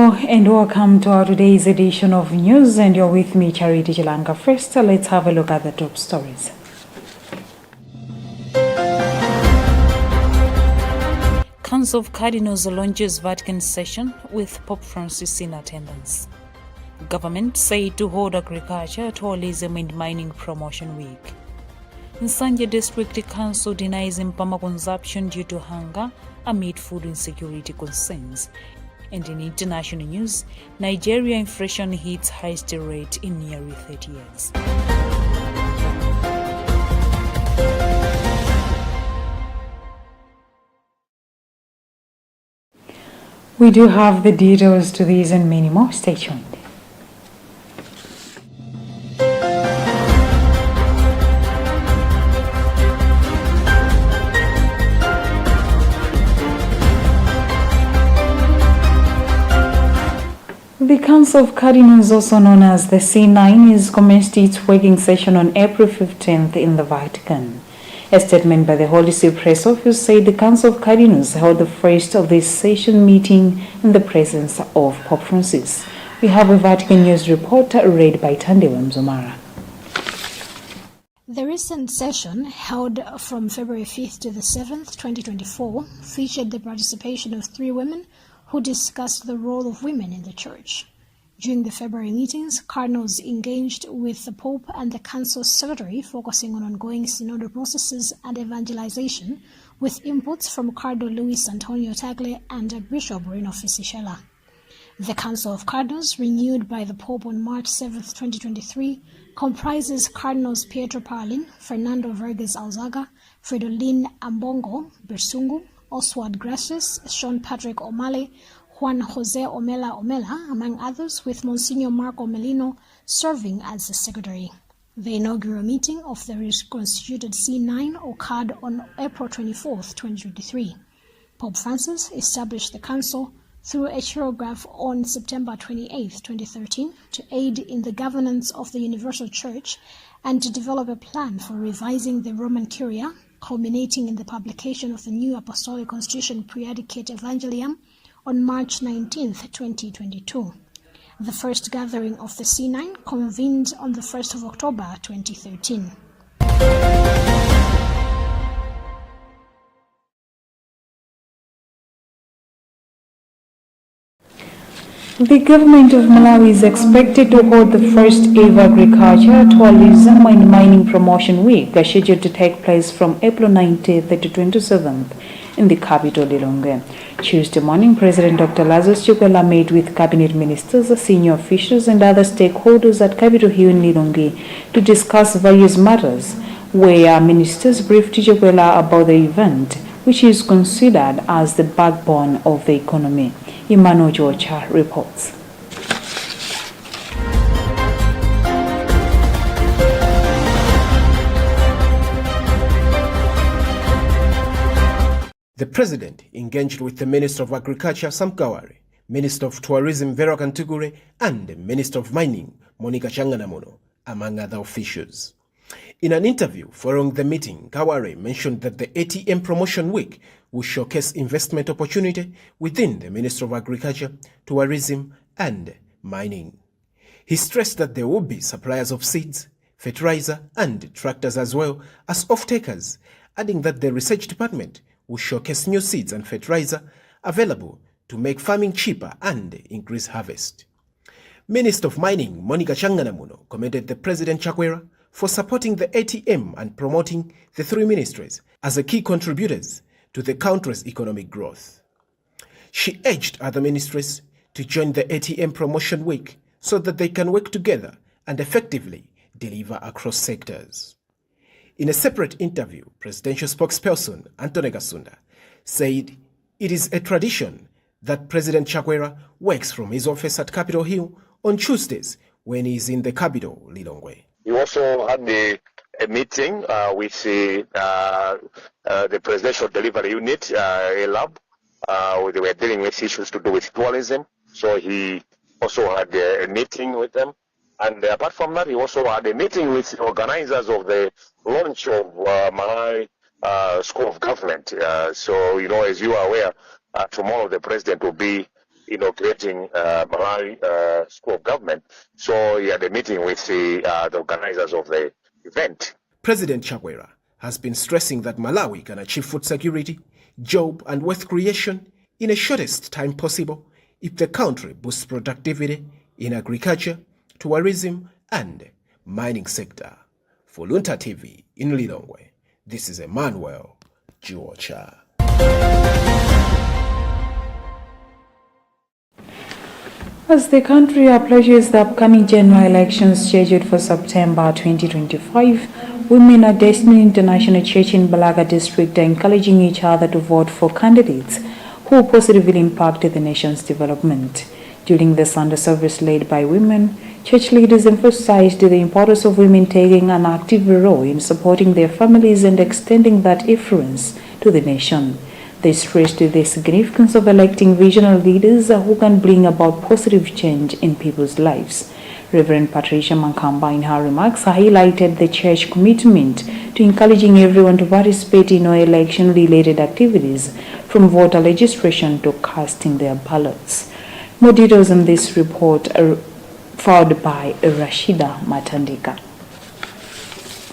Hello and welcome to our today's edition of news, and you're with me, Charity Chilanga. First, let's have a look at the top stories. Council of Cardinals launches Vatican session with Pope Francis in attendance. Government said to hold agriculture, tourism and mining promotion week. Nsanje District Council denies Mpama consumption due to hunger amid food insecurity concerns. And in international news, Nigeria inflation hits highest rate in nearly 30 years. We do have the details to these and many more. Stay tuned. The Council of Cardinals, also known as the C9, has commenced its working session on April 15th in the Vatican. A statement by the Holy See Press Office said the Council of Cardinals held the first of this session meeting in the presence of Pope Francis. We have a Vatican News report read by Tandewa Mzumara. The recent session, held from February 5th to the 7th, 2024, featured the participation of 3 women who discussed the role of women in the Church. During the February meetings, cardinals engaged with the Pope and the Council Secretary, focusing on ongoing synodal processes and evangelization, with inputs from Cardinal Luis Antonio Tagle and Bishop Reno Fisichella. The Council of Cardinals, renewed by the Pope on March 7, 2023, comprises Cardinals Pietro Parolin, Fernando Verges Alzaga, Fridolin Ambongo Bersungu, Oswald Gracias, Sean Patrick O'Malley, Juan Jose Omela, among others, with Monsignor Marco Melino serving as the secretary. The inaugural meeting of the reconstituted C9 occurred on April 24, 2023. Pope Francis established the council through a chirograph on September 28, 2013, to aid in the governance of the Universal Church and to develop a plan for revising the Roman Curia, culminating in the publication of the new Apostolic Constitution Predicate Evangelium on March 19, 2022. The first gathering of the C9 convened on the 1st of October 2013. The government of Malawi is expected to hold the first ever Agriculture, Tourism and Mining Promotion Week, scheduled to take place from April 19th to 27th in the capital, Lilongwe. Tuesday morning, President Dr. Lazarus Chakwera met with cabinet ministers, senior officials and other stakeholders at Capitol Hill in Lilongwe to discuss various matters, where ministers briefed Chakwera about the event, which is considered as the backbone of the economy. Emmanuel Georgia reports. The President engaged with the Minister of Agriculture, Sam Kaware, Minister of Tourism, Vera Kantugure, and the Minister of Mining, Monica Changanamono, among other officials. In an interview following the meeting, Kaware mentioned that the ATM Promotion Week will showcase investment opportunity within the Ministry of Agriculture, Tourism and Mining. He stressed that there will be suppliers of seeds, fertilizer and tractors as well as off-takers, adding that the Research Department will showcase new seeds and fertilizer available to make farming cheaper and increase harvest. Minister of Mining, Monica Changanamono, commended the President Chakwera for supporting the ATM and promoting the 3 ministries as a key contributors to the country's economic growth. She urged other ministries to join the ATM Promotion Week so that they can work together and effectively deliver across sectors. In a separate interview, presidential spokesperson Anthony Gasunda said it is a tradition that President Chakwera works from his office at Capitol Hill on Tuesdays when he is in the capital, Lilongwe. He also had a meeting with the Presidential Delivery Unit, a lab. They were dealing with issues to do with tourism. So he also had a meeting with them. And apart from that, he also had a meeting with the organizers of the launch of Malawi School of Government. So, as you are aware, tomorrow the President will be inaugurating Malawi School of Government. So he had a meeting with the organizers of the event. President Chakwera has been stressing that Malawi can achieve food security, job and wealth creation in the shortest time possible if the country boosts productivity in agriculture, tourism and mining sector. For Luntha TV in Lilongwe, this is Emmanuel Juocha. As the country approaches the upcoming general elections scheduled for September 2025, women at Destiny International Church in Balaga district are encouraging each other to vote for candidates who will positively impact the nation's development. During the Sunday service led by women, church leaders emphasized the importance of women taking an active role in supporting their families and extending that influence to the nation. They stressed the significance of electing regional leaders who can bring about positive change in people's lives. Reverend Patricia Mankamba, in her remarks, highlighted the church commitment to encouraging everyone to participate in all election-related activities, from voter registration to casting their ballots. More details on this report are followed by Rashida Matandika.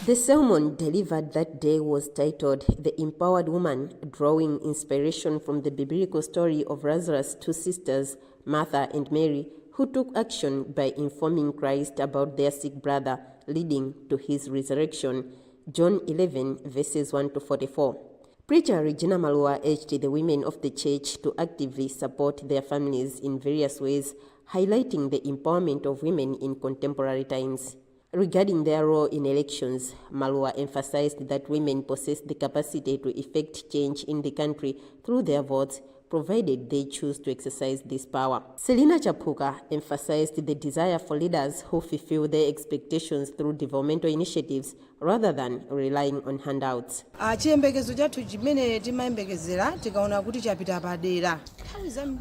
The sermon delivered that day was titled The Empowered Woman, drawing inspiration from the biblical story of Lazarus' two sisters, Martha and Mary, who took action by informing Christ about their sick brother, leading to his resurrection. John 11, verses 1 to 44. Preacher Regina Malua urged the women of the church to actively support their families in various ways, highlighting the empowerment of women in contemporary times. Regarding their role in elections, Malua emphasized that women possess the capacity to effect change in the country through their votes, provided they choose to exercise this power. Selina Chapuka emphasized the desire for leaders who fulfill their expectations through developmental initiatives rather than relying on handouts.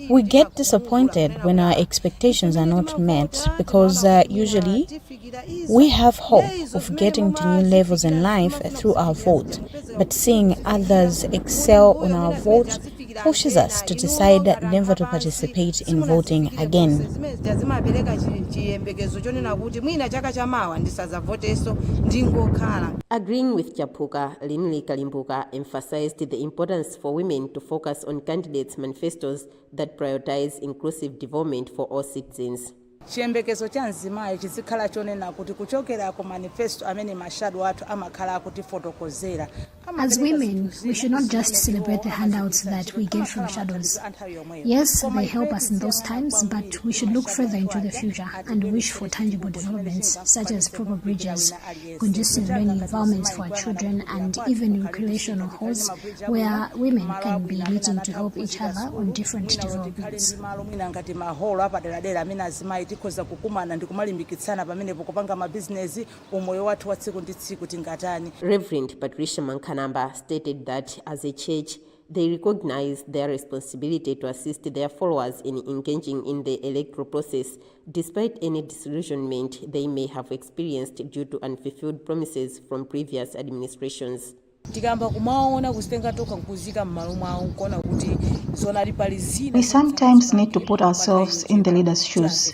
We get disappointed when our expectations are not met because usually we have hope of getting to new levels in life through our vote, but seeing others excel on our vote pushes us to decide never to participate in voting again. Agreeing with Chapuka, Linley Kalimbuka emphasized the importance for women to focus on candidates' manifestos that prioritize inclusive development for all citizens. chiyembekezo cha nzimayi chizikhala chonena kuti kuchokera ku manifesto amene mashado athu amakhala akutifotokozera. As women, we should not just celebrate the handouts that we get from shadows. Yes, they help us in those times, but we should look further into the future and wish for tangible developments such as proper bridges, conducive learning environments for our children, and even recreational halls where women can be meeting to help each other on different developments. Reverend Patricia Mankanamba stated that as a church, they recognize their responsibility to assist their followers in engaging in the electoral process, despite any disillusionment they may have experienced due to unfulfilled promises from previous administrations. We sometimes need to put ourselves in the leader's shoes.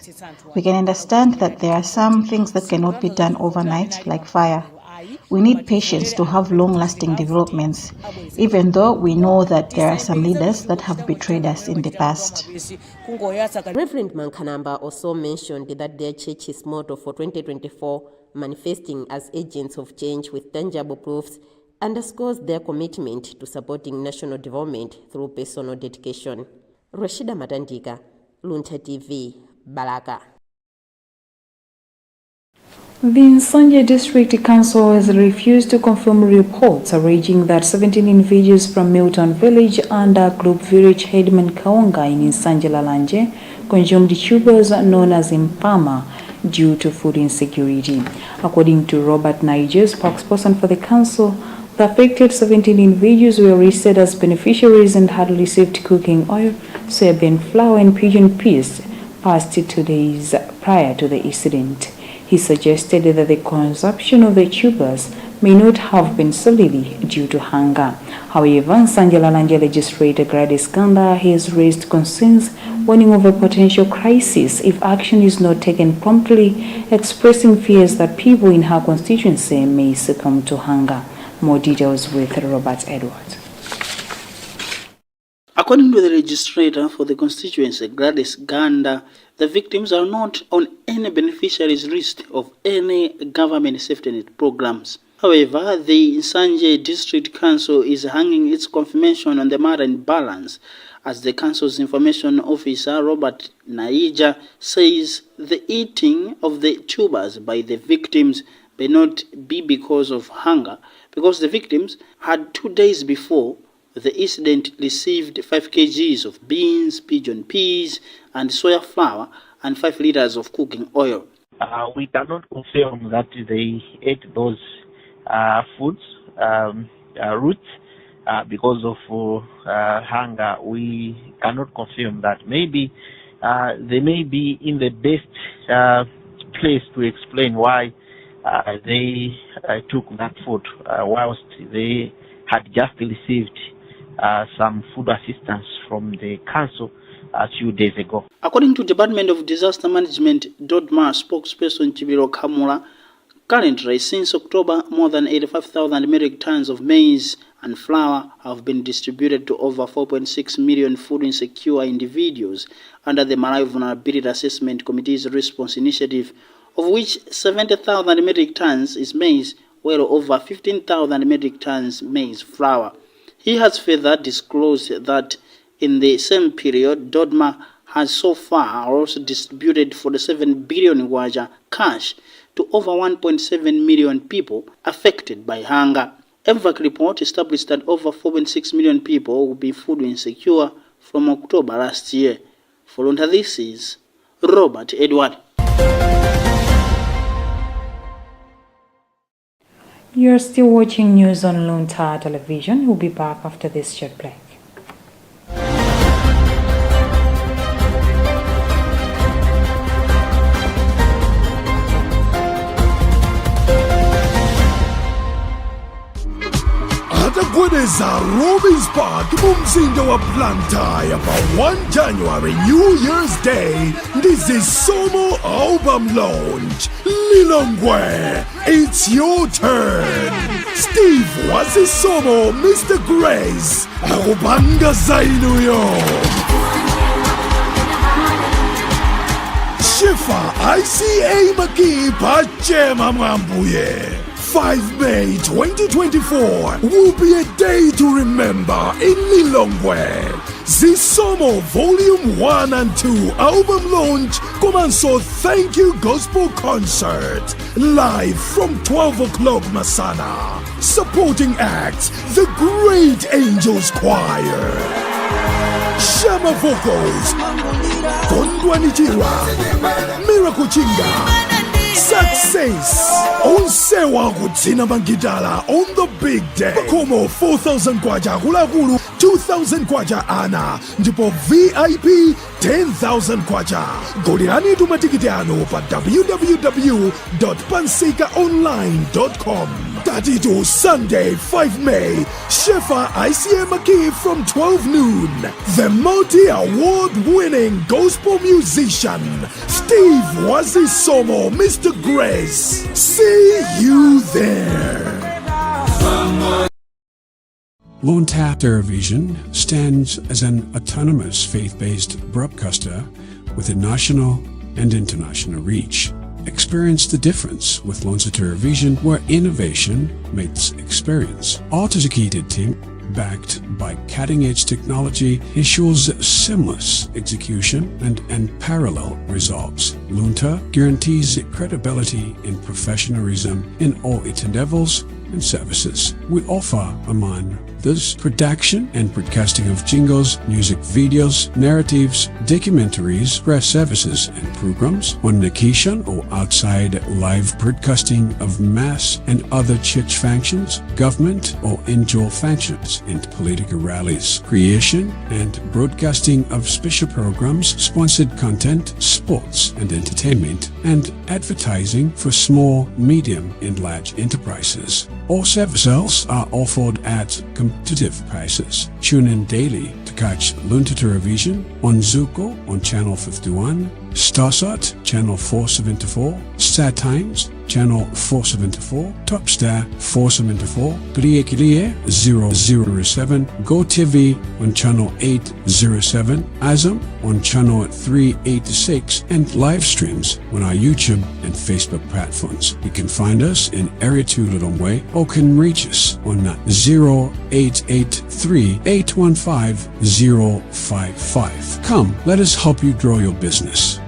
We can understand that there are some things that cannot be done overnight, like fire. We need patience to have long-lasting developments, even though we know that there are some leaders that have betrayed us in the past. Reverend Mankanamba also mentioned that their church's motto for 2024, manifesting as agents of change with tangible proofs, underscores their commitment to supporting national development through personal dedication. Rashida Matandika, Luntha TV, Balaka. The Nsanje District Council has refused to confirm reports alleging that 17 individuals from Milton Village under Group Village Headman Kaonga in Nsanje Lalanje consumed tubers known as impama due to food insecurity. According to Robert Niger, spokesperson for the council, the affected 17 individuals were listed as beneficiaries and had received cooking oil, soybean flour, and pigeon peas past 2 days prior to the incident. He suggested that the consumption of the tubers may not have been solely due to hunger. However, Nsanje legislator Gladys Ganda has raised concerns warning of a potential crisis if action is not taken promptly, expressing fears that people in her constituency may succumb to hunger. More details with Robert Edwards. According to the legislator for the constituency, Gladys Ganda, the victims are not on any beneficiaries list of any government safety net programs. However, the Nsanje District Council is hanging its confirmation on the matter in balance, as the council's information officer, Robert Naija, says the eating of the tubers by the victims may not be because of hunger, because the victims had 2 days before the incident received 5 kgs of beans, pigeon peas, and soya flour, and 5 liters of cooking oil. We cannot confirm that they ate those foods, roots, because of hunger. We cannot confirm that. Maybe they may be in the best place to explain why they took that food whilst they had just received some food assistance from the council a few days ago. According to Department of Disaster Management, DODMA spokesperson Chibiro Kamura, currently, since October, more than 85,000 metric tons of maize and flour have been distributed to over 4.6 million food insecure individuals under the Malawi Vulnerability Assessment Committee's response initiative, of which 70,000 metric tons is maize, while over 15,000 metric tons maize flour. He has further disclosed that in the same period, DODMA has so far also distributed 47 billion kwacha cash to over 1.7 million people affected by hunger. EVAC report established that over 4.6 million people will be food insecure from October last year. For Luntha, this is Robert Edward. You're still watching news on Luntha television. We'll be back after this short break. Atagwedeza Robins Park mumzinda wa Blantyre pa 1 January New Year's Day. This is Somo album launch. Lilongwe, it's your turn. Steve Wasisomo, Mr. Grace, akubanga zainuyo. Shifa ICA Maki Pachema Mambuye. 5 May 2024 will be a day to remember in Lilongwe. Zisomo Volume 1 and 2 album launch Komanso Thank You Gospel Concert live from 12 o'clock Masana. Supporting acts the Great Angels Choir, Shama Vocals, Kondwani Chira, Miracle Chinga, Success, Onsewa Kutsina Bangidala on the big day. Bakomo 4,000 kwacha Hulagulu, 2,000 kwacha Ana, ndipo VIP 10,000 kwacha. Golirani tumatikiti anu pa www.pansikaonline.com. 32 Sunday 5 May, Shefa ICA Maki from 12 noon. The multi-award-winning gospel musician Steve Wasisomo, Mr. Grace. See you there. Luntha Television stands as an autonomous faith-based broadcaster with a national and international reach. Experience the difference with Luntha Television, where innovation meets experience. Our dedicated team, backed by cutting-edge technology, ensures seamless execution and unparalleled results. Luntha guarantees credibility and professionalism in all its endeavors and services. We offer, among this, production and broadcasting of jingles, music videos, narratives, documentaries, press services and programs, on location or outside, live broadcasting of mass and other church functions, government or NGO functions, and political rallies, creation and broadcasting of special programs, sponsored content, sports and entertainment, and advertising for small, medium and large enterprises. All services are offered at competitive prices. Tune in daily to catch Luntha Television on Zuko on Channel 51, Starsat Channel 474, Star Times Channel 474, Topstar 474, Kliye Kliye 007, GoTV on Channel 807, Azam on Channel 386, and live streams on our YouTube and Facebook platforms. You can find us in Area 2 Lilongwe or can reach us on 0883 815 055. Come, let us help you grow your business.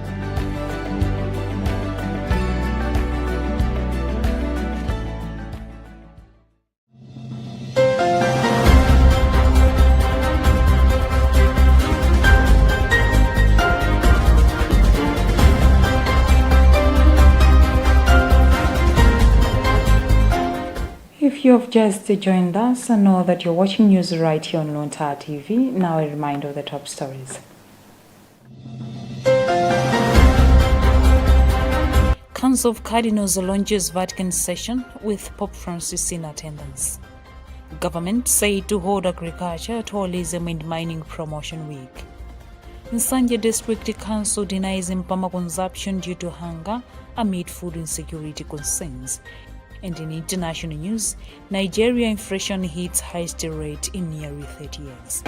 If you have just joined us, know that you're watching news right here on Luntha TV. Now a reminder of the top stories. Council of Cardinals launches Vatican session with Pope Francis in attendance. Government said to hold Agriculture, Tourism and Mining Promotion Week. Nsanje District Council denies Mpama consumption due to hunger amid food insecurity concerns. And in international news, Nigeria inflation hits highest rate in nearly 30 years.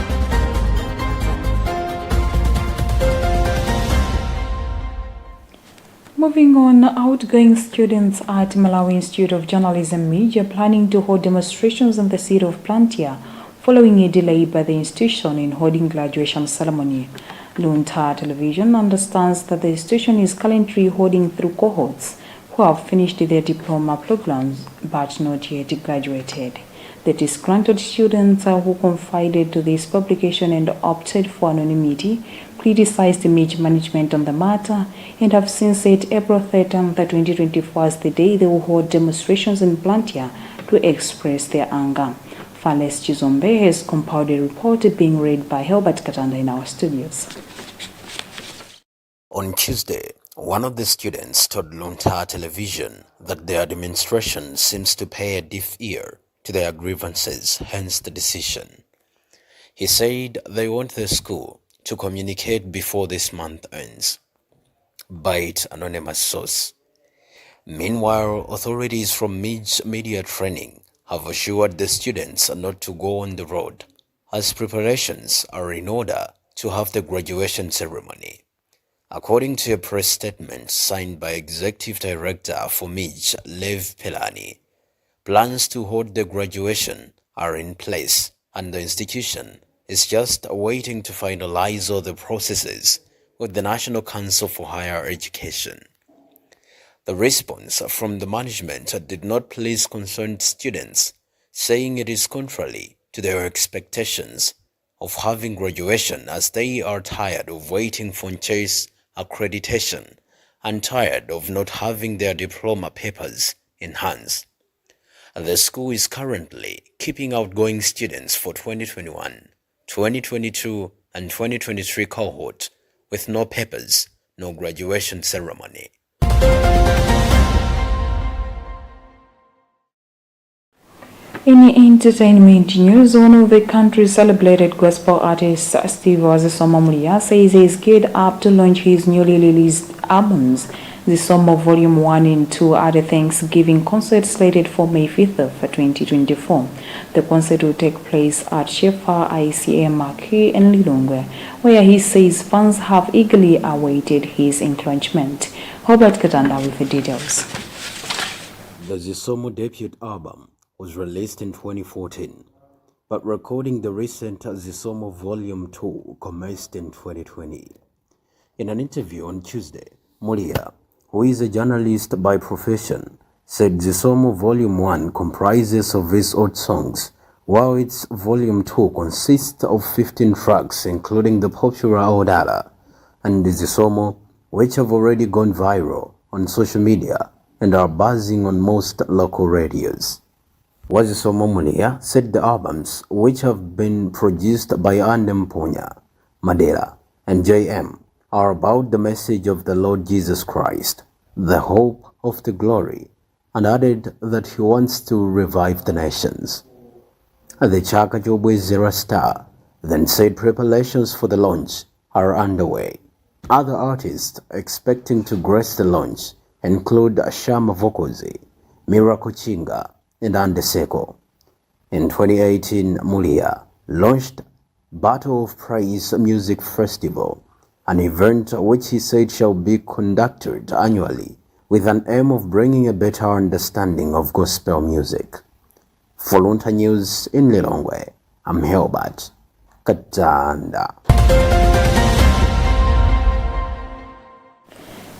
Moving on, outgoing students at Malawi Institute of Journalism Media planning to hold demonstrations in the city of Plantia following a delay by the institution in holding graduation ceremony. Luntha Television understands that the institution is currently holding through cohorts who have finished their diploma programs but not yet graduated. The disgruntled students who confided to this publication and opted for anonymity criticized image management on the matter and have since set April 13, 2024 as the day they will hold demonstrations in Plantia to express their anger. Fales Chizombe has compiled a report being read by Helbert Katanda in our studios. On Tuesday, one of the students told Luntha Television that their demonstration seems to pay a deaf ear to their grievances, hence the decision. He said they want the school to communicate before this month ends. Bite anonymous source. Meanwhile, authorities from MID's media training have assured the students not to go on the road as preparations are in order to have the graduation ceremony. According to a press statement signed by Executive Director for MIJ, Lev Pelani, plans to hold the graduation are in place and the institution is just waiting to finalize all the processes with the National Council for Higher Education. The response from the management did not please concerned students, saying it is contrary to their expectations of having graduation as they are tired of waiting for chase accreditation and tired of not having their diploma papers in hands. The school is currently keeping outgoing students for 2021, 2022 and 2023 cohort with no papers, no graduation ceremony. In entertainment news, one of the country's celebrated gospel artists, Steve Zisomo says he is geared up to launch his newly released albums. Zisomo Volume 1 and 2 are the Thanksgiving concert slated for May 5th for 2024. The concert will take place at Shefa ICA Marquee in Lilongwe, where he says fans have eagerly awaited his encroachment. Robert Katanda with the details. The Zisomo debut album was released in 2014, but recording the recent Zisomo Volume 2 commenced in 2020. In an interview on Tuesday, Mulia, who is a journalist by profession, said Zisomo Volume 1 comprises of his old songs, while its Volume 2 consists of 15 tracks including the popular Odala and the Zisomo, which have already gone viral on social media and are buzzing on most local radios. Wazisomo Mulia said the albums, which have been produced by Andem Ponya, Madela, and JM, are about the message of the Lord Jesus Christ, the hope of the glory, and added that he wants to revive the nations. The Chaka Chobwe Zera star then said preparations for the launch are underway. Other artists expecting to grace the launch include Shama Vokozi, Miracle Chinga, and Andeseko. In 2018, Mulia launched Battle of Praise Music Festival, an event which he said shall be conducted annually with an aim of bringing a better understanding of gospel music. For Luntha News in Lilongwe, I'm Helbert Katanda.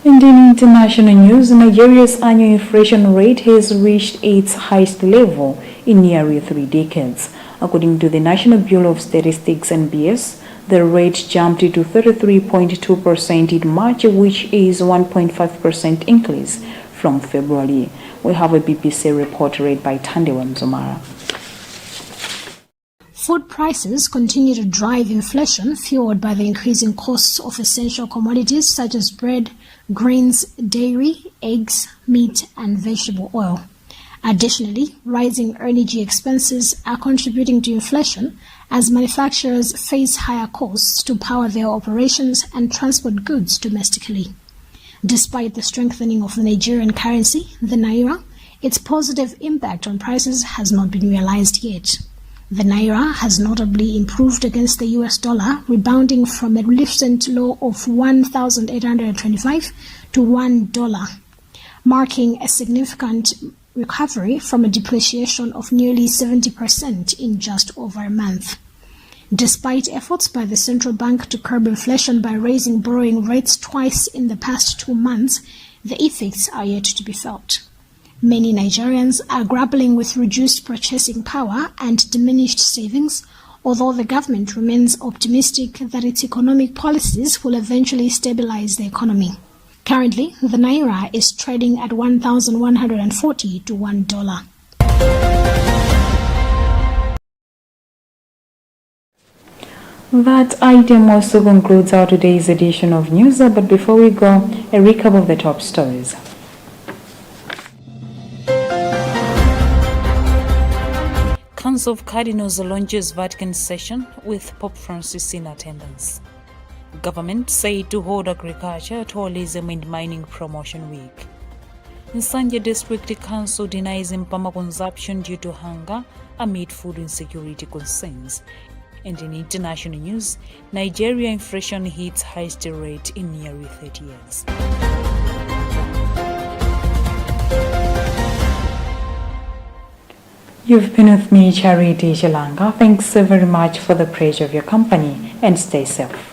And in international news, Nigeria's annual inflation rate has reached its highest level in nearly 3 decades. According to the National Bureau of Statistics (NBS), the rate jumped to 33.2% in March, which is 1.5% increase from February. We have a BBC report read by Tandewam Zomara. Food prices continue to drive inflation, fueled by the increasing costs of essential commodities such as bread, grains, dairy, eggs, meat, and vegetable oil. Additionally, rising energy expenses are contributing to inflation as manufacturers face higher costs to power their operations and transport goods domestically. Despite the strengthening of the Nigerian currency, the Naira, its positive impact on prices has not been realized yet. The Naira has notably improved against the US dollar, rebounding from a recent low of 1,825 to $1, marking a significant recovery from a depreciation of nearly 70% in just over a month. Despite efforts by the central bank to curb inflation by raising borrowing rates twice in the past 2 months, the effects are yet to be felt. Many Nigerians are grappling with reduced purchasing power and diminished savings, although the government remains optimistic that its economic policies will eventually stabilize the economy. Currently, the Naira is trading at 1,140 to $1. That item also concludes our today's edition of News. But before we go, a recap of the top stories. Council of Cardinals launches Vatican session with Pope Francis in attendance. Government said to hold Agriculture, Tourism and Mining Promotion Week. Nsanje District Council denies Mpama consumption due to hunger amid food insecurity concerns. And in international news, Nigeria inflation hits highest rate in nearly 30 years. You've been with me, Charity Jalanga. Thanks so very much for the praise of your company, and stay safe.